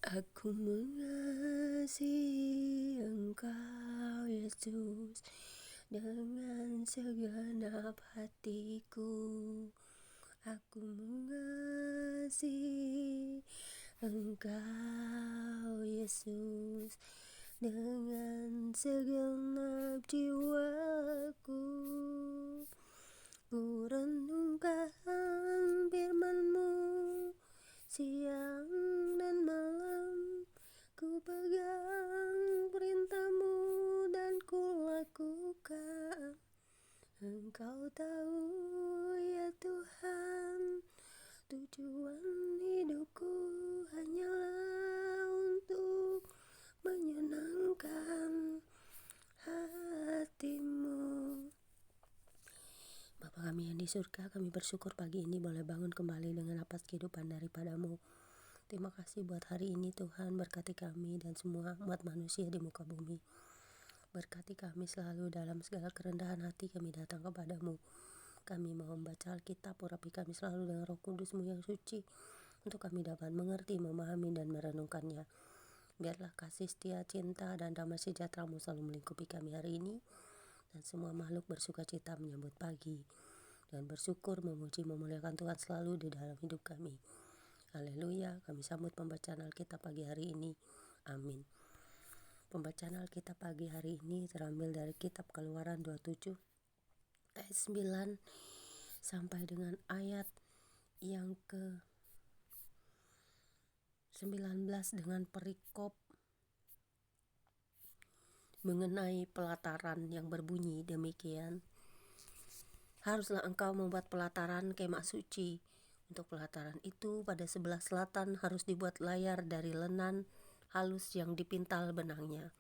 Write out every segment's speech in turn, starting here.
Aku mengasihi Engkau Yesus dengan segenap hatiku. Aku mengasihi Engkau Yesus dengan segenap jiwaku. Ku renungkan firman-Mu siang dan malam, ku pegang perintah-Mu dan ku lakukan. Engkau tahu ya Tuhan, tujuan hidupku hanyalah untuk menyenangkan hati-Mu. Bapa kami yang di surga, kami bersyukur pagi ini boleh bangun kembali dengan napas kehidupan daripada-Mu. Terima kasih buat hari ini Tuhan, berkati kami dan semua umat manusia di muka bumi. Berkati kami selalu dalam segala kerendahan hati kami datang kepada-Mu. Kami mau membaca Alkitab, urapi kami selalu dengan Roh Kudus-Mu yang suci, untuk kami dapat mengerti, memahami dan merenungkannya. Biarlah kasih setia, cinta dan damai sejahtera-Mu selalu melingkupi kami hari ini, dan semua makhluk bersuka cita menyambut pagi dan bersyukur, memuji, memuliakan Tuhan selalu di dalam hidup kami. Haleluya. Kami sambut pembacaan Alkitab pagi hari ini. Amin. Pembacaan Alkitab pagi hari ini terambil dari kitab Keluaran 27 ayat 9 sampai dengan ayat yang ke 19 dengan perikop mengenai pelataran yang berbunyi demikian. Haruslah engkau membuat pelataran kemah suci. Untuk pelataran itu pada sebelah selatan harus dibuat layar dari lenan halus yang dipintal benangnya.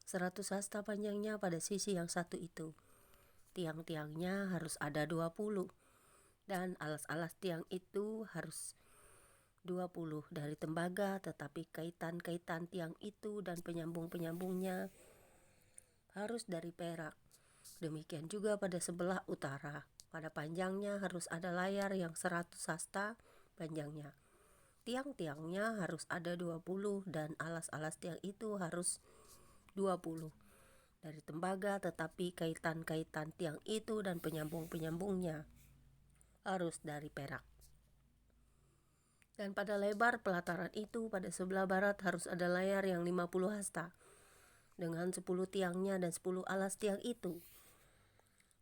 100 hasta panjangnya pada sisi yang satu itu. Tiang-tiangnya harus ada 20. Dan alas-alas tiang itu harus 20 dari tembaga, tetapi kaitan-kaitan tiang itu dan penyambung-penyambungnya harus dari perak. Demikian juga pada sebelah utara. Pada panjangnya harus ada layar yang 100 hasta panjangnya. Tiang-tiangnya harus ada 20 dan alas-alas tiang itu harus 20 dari tembaga, tetapi kaitan-kaitan tiang itu dan penyambung-penyambungnya harus dari perak. Dan pada lebar pelataran itu pada sebelah barat harus ada layar yang 50 hasta dengan 10 tiangnya dan 10 alas tiang itu.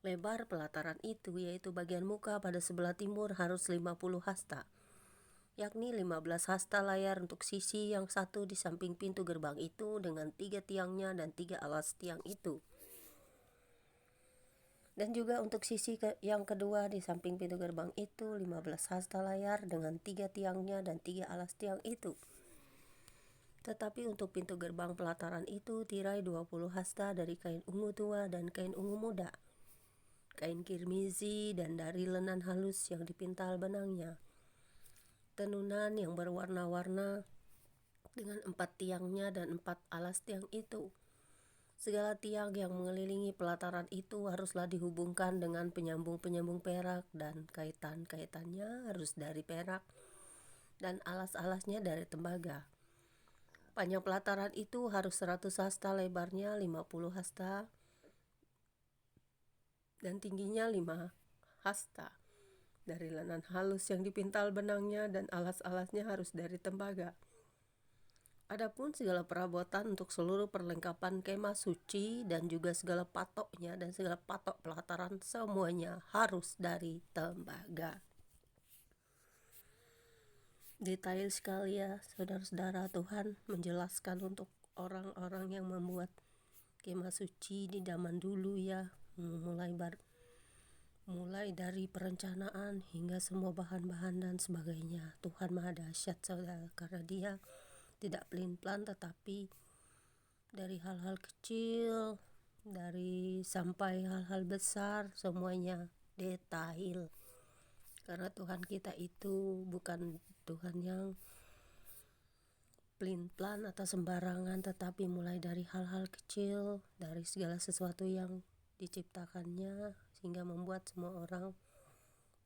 Lebar pelataran itu, yaitu bagian muka pada sebelah timur, harus 50 hasta, yakni 15 hasta layar untuk sisi yang satu di samping pintu gerbang itu dengan 3 tiangnya dan 3 alas tiang itu. Dan juga untuk sisi yang kedua di samping pintu gerbang itu 15 hasta layar dengan 3 tiangnya dan 3 alas tiang itu. Tetapi untuk pintu gerbang pelataran itu tirai 20 hasta dari kain ungu tua dan kain ungu muda, kain kirmizi dan dari lenan halus yang dipintal benangnya. Tenunan yang berwarna-warna dengan 4 tiangnya dan 4 alas tiang itu. Segala tiang yang mengelilingi pelataran itu haruslah dihubungkan dengan penyambung-penyambung perak, dan kaitan-kaitannya harus dari perak dan alas-alasnya dari tembaga. Panjang pelataran itu harus 100 hasta, lebarnya 50 hasta dan tingginya 5 hasta dari lenan halus yang dipintal benangnya, dan alas-alasnya harus dari tembaga. Adapun segala perabotan untuk seluruh perlengkapan kemah suci dan juga segala patoknya dan segala patok pelataran semuanya harus dari tembaga. Detail sekali ya saudara-saudara, Tuhan menjelaskan untuk orang-orang yang membuat kemah suci di zaman dulu ya, mulai dari perencanaan hingga semua bahan-bahan dan sebagainya. Tuhan maha dahsyat saudara, karena Dia tidak pelin-pelan, tetapi dari hal-hal kecil, dari sampai hal-hal besar, semuanya detail. Karena Tuhan kita itu bukan Tuhan yang pelin-pelan atau sembarangan, tetapi mulai dari hal-hal kecil, dari segala sesuatu yang diciptakannya, sehingga membuat semua orang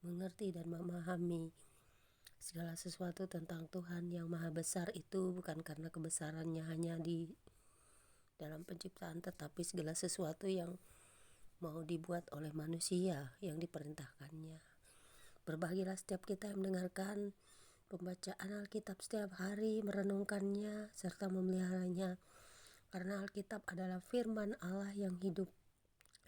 mengerti dan memahami. Segala sesuatu tentang Tuhan yang maha besar itu bukan karena kebesarannya hanya di dalam penciptaan, tetapi segala sesuatu yang mau dibuat oleh manusia yang diperintahkannya. Berbahagialah setiap kita yang mendengarkan pembacaan Alkitab setiap hari, merenungkannya serta memeliharanya, karena Alkitab adalah firman Allah yang hidup,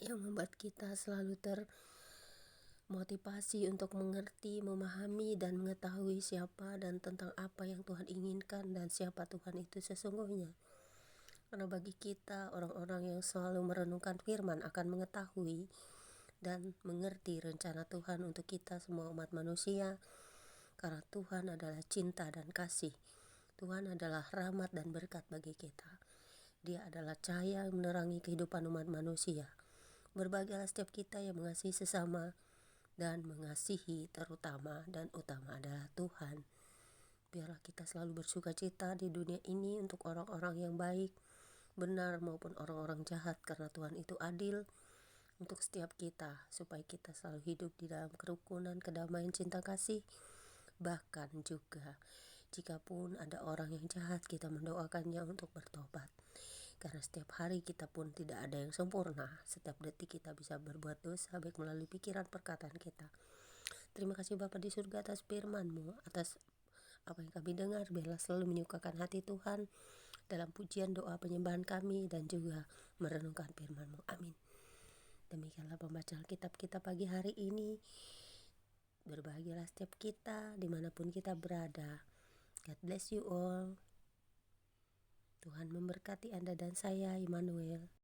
yang membuat kita selalu termotivasi untuk mengerti, memahami, dan mengetahui siapa dan tentang apa yang Tuhan inginkan dan siapa Tuhan itu sesungguhnya. Karena bagi kita, orang-orang yang selalu merenungkan firman akan mengetahui dan mengerti rencana Tuhan untuk kita semua umat manusia. Karena Tuhan adalah cinta dan kasih. Tuhan adalah rahmat dan berkat bagi kita. Dia adalah cahaya yang menerangi kehidupan umat manusia. Berbahagialah setiap kita yang mengasihi sesama dan mengasihi terutama dan utama adalah Tuhan. Biarlah kita selalu bersuka cita di dunia ini untuk orang-orang yang baik, benar maupun orang-orang jahat, karena Tuhan itu adil untuk setiap kita, supaya kita selalu hidup di dalam kerukunan, kedamaian, cinta kasih. Bahkan juga jikapun ada orang yang jahat, kita mendoakannya untuk bertobat. Karena setiap hari kita pun tidak ada yang sempurna. Setiap detik kita bisa berbuat dosa, baik melalui pikiran, perkataan kita. Terima kasih Bapa di surga atas firman-Mu, atas apa yang kami dengar. Biarlah selalu menyukakan hati Tuhan dalam pujian, doa, penyembahan kami, dan juga merenungkan firman-Mu. Amin. Demikianlah pembacaan kitab kita pagi hari ini. Berbahagialah setiap kita dimanapun kita berada. God bless you all. Tuhan memberkati Anda dan saya, Immanuel.